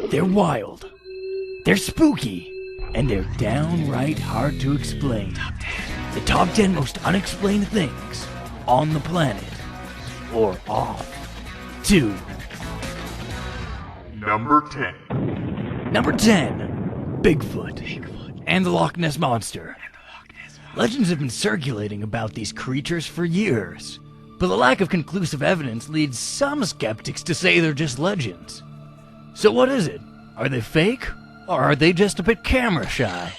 They're wild, they're spooky, and they're downright hard to explain. The top 10 most unexplained things on the planet, or off to Number 10. Number 10, Bigfoot and the Loch Ness Monster. Legends have been circulating about these creatures for years, but the lack of conclusive evidence leads some skeptics to say they're just legends. So what is it? Are they fake? Or are they just a bit camera shy?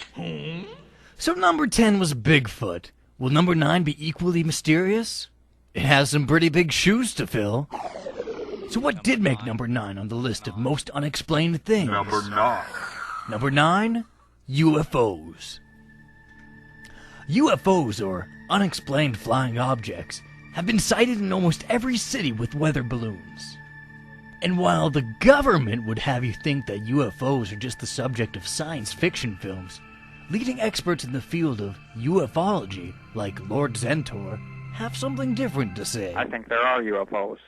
So number 10 was Bigfoot. Will number 9 be equally mysterious? It has some pretty big shoes to fill. So what did make number 9 on the list of most unexplained things? Number 9. Number 9, UFOs. UFOs, or unexplained flying objects, have been sighted in almost every city with weather balloons. And while the government would have you think that UFOs are just the subject of science fiction films, leading experts in the field of ufology, like Lord Zentor, have something different to say. I think there are UFOs.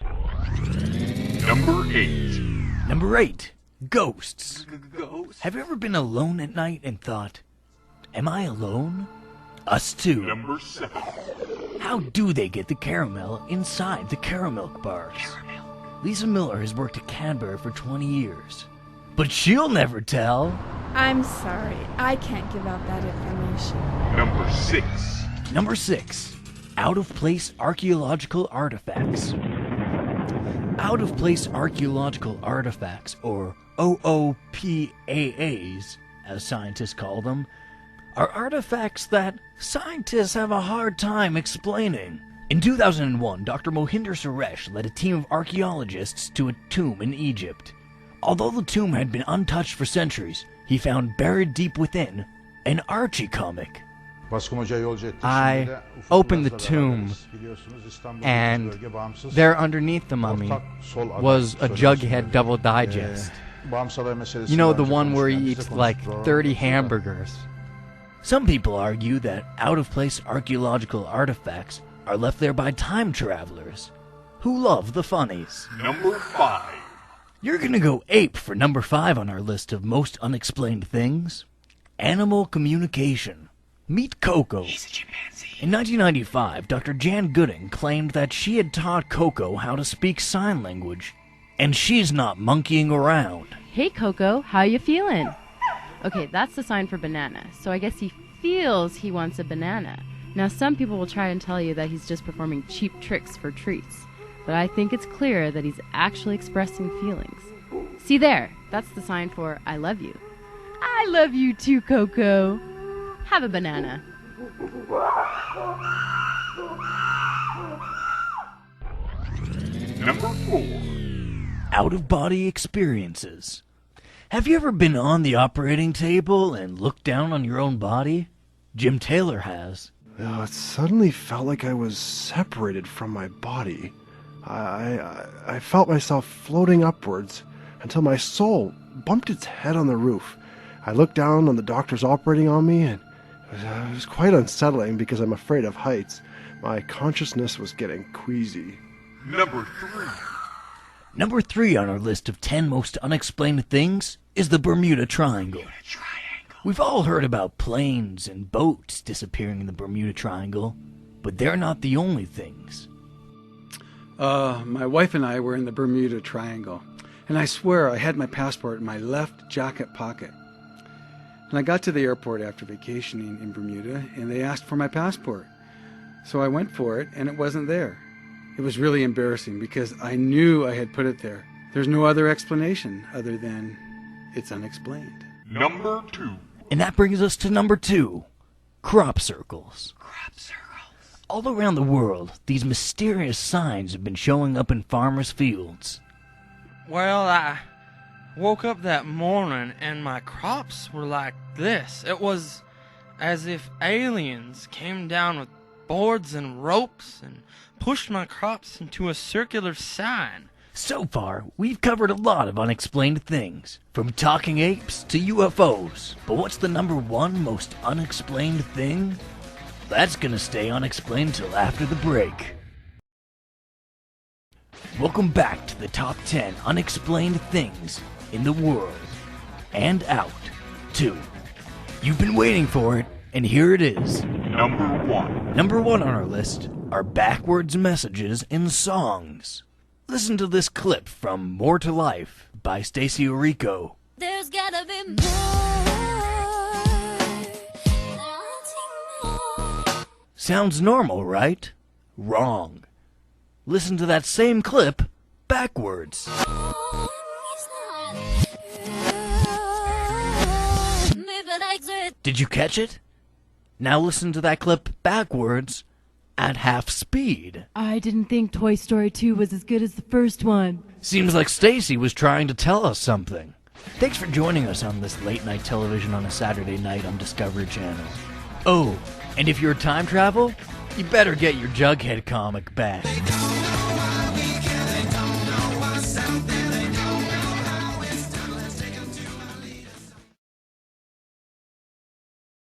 Number 8. Number 8, ghosts. Have you ever been alone at night and thought, am I alone? Us too. Number 7. How do they get the caramel inside the caramel bars? Lisa Miller has worked at Cadbury for 20 years, but she'll never tell. I'm sorry, I can't give out that information. Number 6. Number 6, out-of-place archaeological artifacts. Out-of-place archaeological artifacts, or OOPAAs, as scientists call them, are artifacts that scientists have a hard time explaining. In 2001, Dr. Mohinder Suresh led a team of archaeologists to a tomb in Egypt. Although the tomb had been untouched for centuries, he found buried deep within an Archie comic. I opened the tomb, and there underneath the mummy was a Jughead Double Digest. You know, the one where he eats like 30 hamburgers. Some people argue that out-of-place archaeological artifacts are left there by time travelers who love the funnies. Number 5. You're gonna go ape for number 5 on our list of most unexplained things. Animal communication. Meet Coco. He's a chimpanzee. In 1995, Dr. Jan Gooding claimed that she had taught Coco how to speak sign language, and she's not monkeying around. Hey Coco, how you feeling? Okay, that's the sign for banana, so I guess he feels he wants a banana. Now some people will try and tell you that he's just performing cheap tricks for treats, but I think it's clear that he's actually expressing feelings. See there, that's the sign for I love you. I love you too, Coco. Have a banana. Number 4. Out-of-body experiences. Have you ever been on the operating table and looked down on your own body? Jim Taylor has. It suddenly felt like I was separated from my body. I felt myself floating upwards until my soul bumped its head on the roof. I looked down on the doctors operating on me, and it was quite unsettling because I'm afraid of heights. My consciousness was getting queasy. Number 3. Number 3 on our list of 10 most unexplained things is the Bermuda Triangle. We've all heard about planes and boats disappearing in the Bermuda Triangle, but they're not the only things. My wife and I were in the Bermuda Triangle, and I swear I had my passport in my left jacket pocket. And I got to the airport after vacationing in Bermuda, and they asked for my passport. So I went for it, and it wasn't there. It was really embarrassing because I knew I had put it there. There's no other explanation other than it's unexplained. Number 2. And that brings us to number 2, crop circles. Crop circles. All around the world, these mysterious signs have been showing up in farmers' fields. Well, I woke up that morning and my crops were like this. It was as if aliens came down with boards and ropes and pushed my crops into a circular sign. So far, we've covered a lot of unexplained things, from talking apes to UFOs. But what's the number 1 most unexplained thing? That's gonna stay unexplained till after the break. Welcome back to the top 10 unexplained things in the world. And out, too. You've been waiting for it, and here it is. Number 1. Number 1 on our list are backwards messages in songs. Listen to this clip from More to Life by Stacie Orrico. There's gotta be more. Sounds normal, right? Wrong. Listen to that same clip backwards. Did you catch it? Now listen to that clip backwards at half speed. I didn't think Toy Story 2 was as good as the first one. Seems like Stacie was trying to tell us something. Thanks for joining us on this late night television on a Saturday night on Discovery Channel. Oh, and if you're time travel, you better get your Jughead comic back.